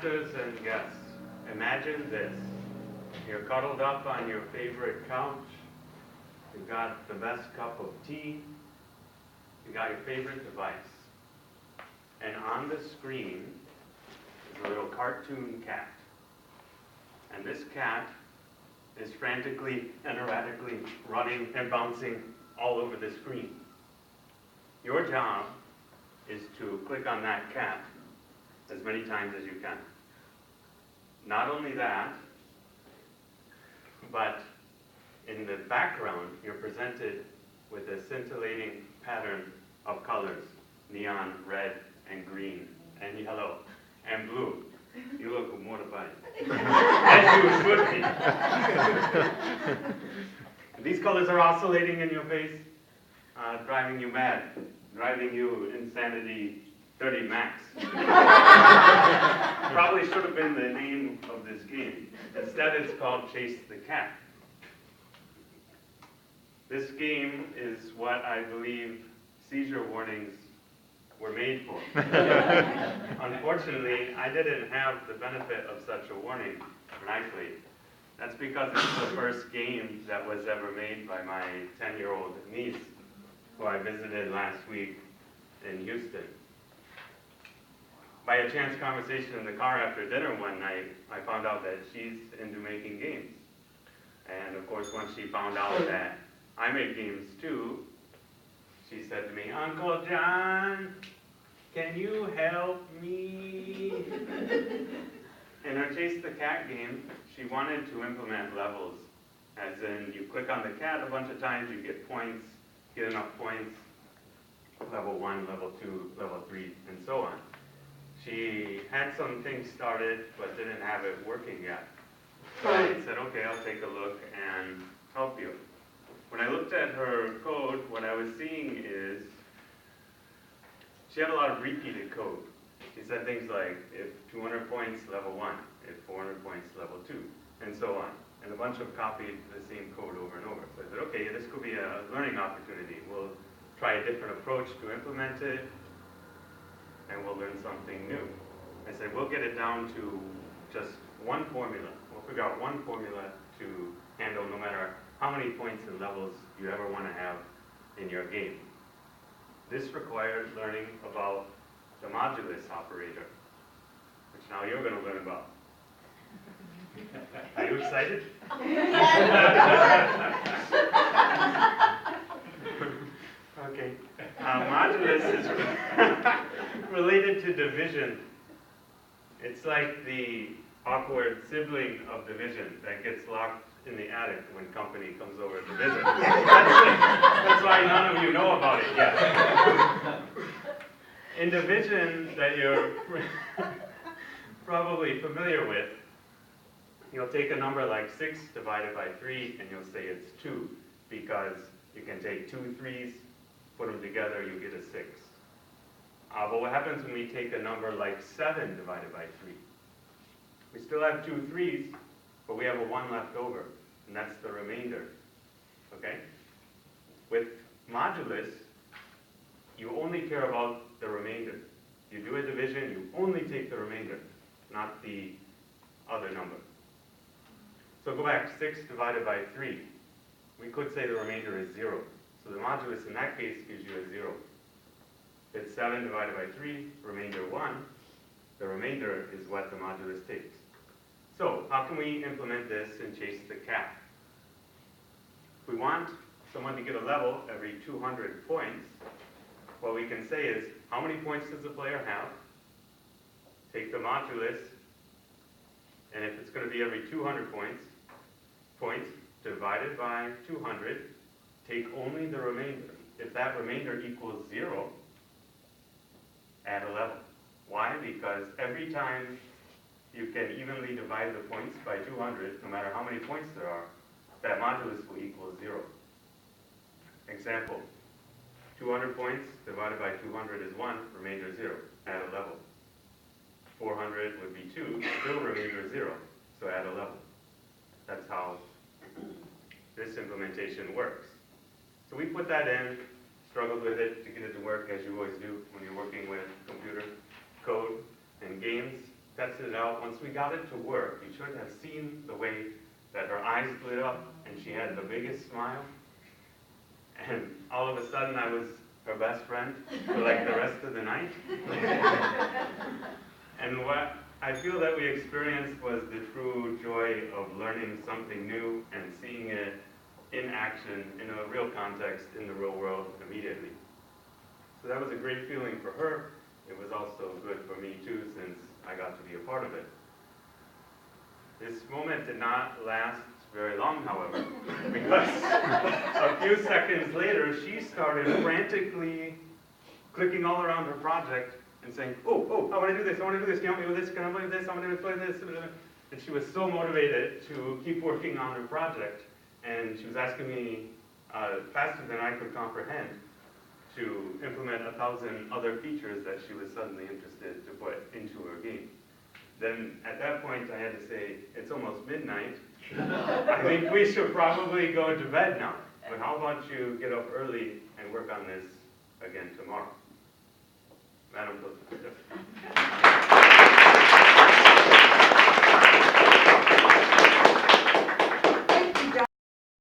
masters and guests, imagine this. You're cuddled up on your favorite couch. You've got the best cup of tea. You got your favorite device. And on the screen is a little cartoon cat. And this cat is frantically and erratically running and bouncing all over the screen. Your job is to click on that cat as many times as you can. Not only that, but in the background, you're presented with a scintillating pattern of colors: neon, red, and green, and yellow, and blue. You look mortified. As you should be. These colors are oscillating in your face, driving you mad, driving you insanity 30 max. Probably should have been the name of this game. Instead, it's called Chase the Cat. This game is what I believe seizure warnings were made for. Unfortunately, I didn't have the benefit of such a warning when I played. That's because it's the first game that was ever made by my 10-year-old niece, who I visited last week in Houston. By a chance conversation in the car after dinner one night, I found out that she's into making games. And of course, once she found out that I make games too, she said to me, "Uncle John, can you help me?" In her Chase the Cat game, she wanted to implement levels, as in you click on the cat a bunch of times, you get points, get enough points, level 1, level 2, level 3, and so on. She had some things started, but didn't have it working yet. So I said, okay, I'll take a look and help you. When I looked at her code, what I was seeing is she had a lot of repeated code. She said things like, if 200 points, level 1, if 400 points, level 2, and so on. And a bunch of copied the same code over and over. So I said, okay, this could be a learning opportunity. We'll try a different approach to implement it, and we'll learn something new. I said, we'll get it down to just one formula. We'll figure out one formula to handle no matter how many points and levels you ever want to have in your game. This requires learning about the modulus operator, which now you're going to learn about. Are you excited? Okay. Modulus is related to division. It's like the awkward sibling of division that gets locked in the attic when company comes over to visit. That's why none of you know about it yet. In division that you're probably familiar with, you'll take a number like 6 divided by 3 and you'll say it's 2, because you can take 2 3s, put them together, you get a 6. But what happens when we take a number like 7 divided by 3? We still have 2 3s, but we have a 1 left over, and that's the remainder, okay? With modulus, you only care about the remainder. You do a division, you only take the remainder, not the other number. So go back, 6 divided by 3. We could say the remainder is 0. So the modulus in that case gives you a 0. It's 7 divided by 3, remainder 1. The remainder is what the modulus takes. So how can we implement this in Chase the Cat? If we want someone to get a level every 200 points, what we can say is, how many points does the player have? Take the modulus, and if it's going to be every 200 points divided by 200, take only the remainder. If that remainder equals 0, add a level. Why? Because every time you can evenly divide the points by 200, no matter how many points there are, that modulus will equal 0. Example, 200 points divided by 200 is 1, remainder 0, add a level. 400 would be 2, still remainder 0, so add a level. That's how this implementation works. So we put that in, struggled with it to get it to work, as you always do when you're working with computer code and games. tested it out. Once we got it to work, you should have seen the way that her eyes lit up and she had the biggest smile. And all of a sudden I was her best friend for like the rest of the night. And what I feel that we experienced was the true joy of learning something new and seeing it in action, in a real context, in the real world immediately. So that was a great feeling for her. It was also good for me too, since I got to be a part of it. This moment did not last very long, however, because a few seconds later, she started frantically clicking all around her project and saying, oh, I want to do this, I want to do this, can you help me with this, can I help you with this, I want to play this, and she was so motivated to keep working on her project, and she was asking me faster than I could comprehend to implement 1,000 other features that she was suddenly interested to put into her game. Then at that point I had to say, it's almost midnight, I think we should probably go to bed now, but how about you get up early and work on this again tomorrow? Madam President.